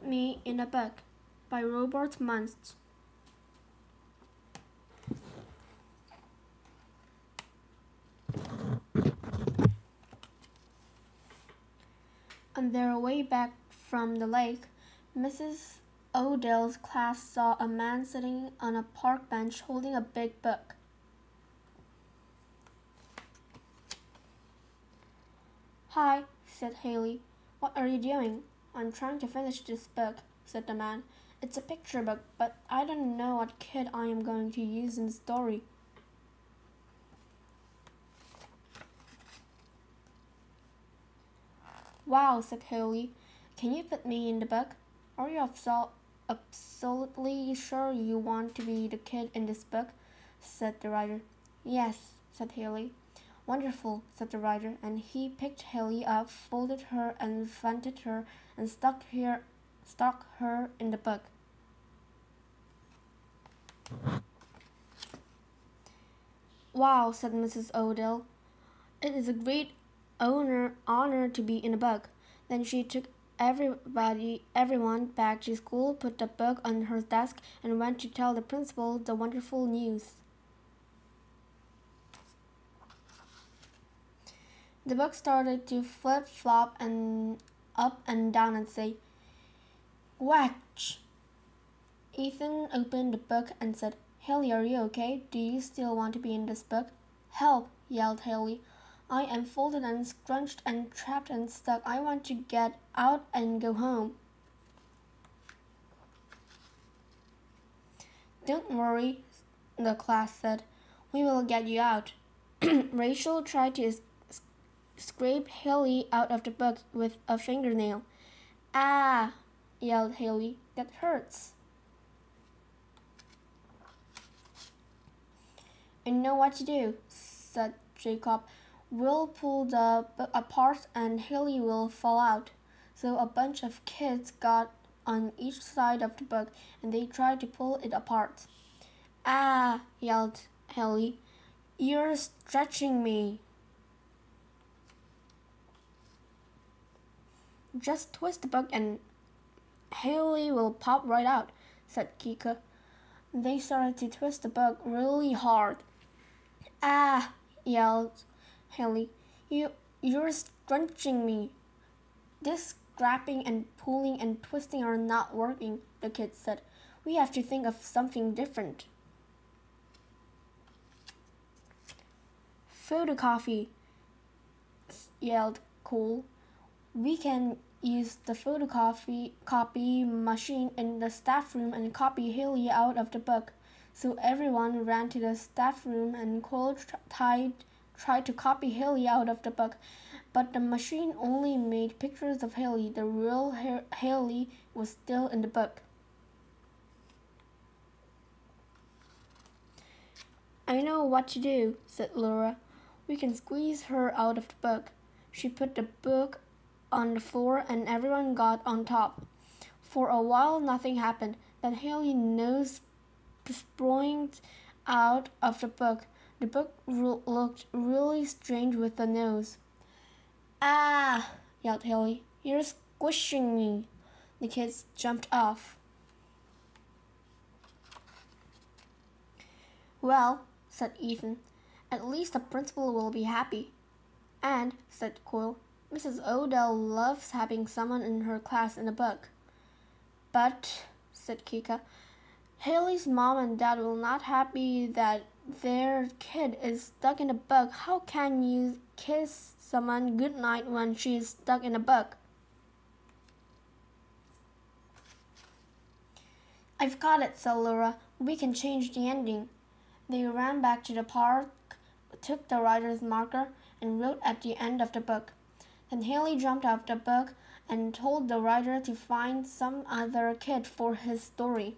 Put Me in a Book by Robert Munst. On their way back from the lake, Mrs. Odell's class saw a man sitting on a park bench holding a big book. "Hi," said Haley. "What are you doing?" "I'm trying to finish this book," said the man. "It's a picture book, but I don't know what kid I am going to use in the story." "Wow," said Haley. "Can you put me in the book? Are you absolutely sure you want to be the kid in this book?" said the writer. "Yes," said Haley. "Wonderful," said the writer, and he picked Haley up, folded her and fronted her, and stuck her in the book. "Wow," said Mrs. Odell. "It is a great honor to be in a book." Then she took everyone back to school, put the book on her desk, and went to tell the principal the wonderful news. The book started to flip-flop and up and down and say, "Whatch!" Ethan opened the book and said, "Haley, are you okay? Do you still want to be in this book?" "Help!" yelled Haley. "I am folded and scrunched and trapped and stuck. I want to get out and go home." "Don't worry," the class said. "We will get you out." Rachel tried to scrape Haley out of the book with a fingernail. "Ah!" yelled Haley. "That hurts." "I know what to do," said Jacob. "We'll pull the book apart and Haley will fall out." So a bunch of kids got on each side of the book and they tried to pull it apart. "Ah!" yelled Haley. "You're stretching me." "Just twist the book and Haley will pop right out," said Kika. They started to twist the book really hard. "Ah!" yelled Haley. You're scrunching me." "This scrapping and pulling and twisting are not working," the kids said. "We have to think of something different." "Photocopy," yelled Cole. "We can use the copy machine in the staff room and copy Haley out of the book." So everyone ran to the staff room and Cole tried to copy Haley out of the book, but the machine only made pictures of Haley. The real Haley was still in the book. "I know what to do," said Laura. "We can squeeze her out of the book." She put the book on the floor and everyone got on top. For a while nothing happened. Then Haley's nose sproined out of the book. The book looked really strange with the nose. "Ah!" yelled Haley. "You're squishing me." The kids jumped off. "Well," said Ethan, "at least the principal will be happy." "And," said Cole, "Mrs. Odell loves having someone in her class in a book." "But," said Kika, "Haley's mom and dad will not happy that their kid is stuck in a book. How can you kiss someone goodnight when she is stuck in a book?" "I've got it," said Laura. "We can change the ending." They ran back to the park, took the writer's marker, and wrote at the end of the book. Then Haley jumped out of the book and told the writer to find some other kid for his story.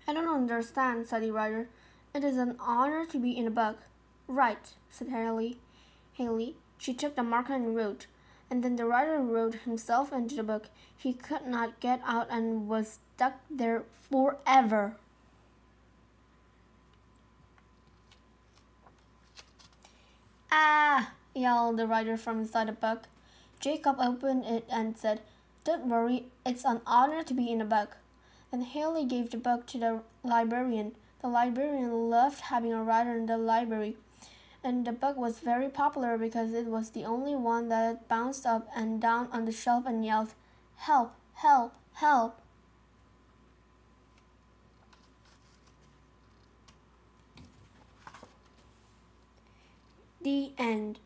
"I don't understand," said the writer. "It is an honor to be in a book." "Right," said Haley. She took the marker and wrote. And then the writer wrote himself into the book. He could not get out and was stuck there forever. "Ah!" yelled the writer from inside the book. Jacob opened it and said, "Don't worry, it's an honor to be in a book." And Haley gave the book to the librarian. The librarian loved having a writer in the library, and the book was very popular because it was the only one that bounced up and down on the shelf and yelled, "Help! Help! Help!" The end.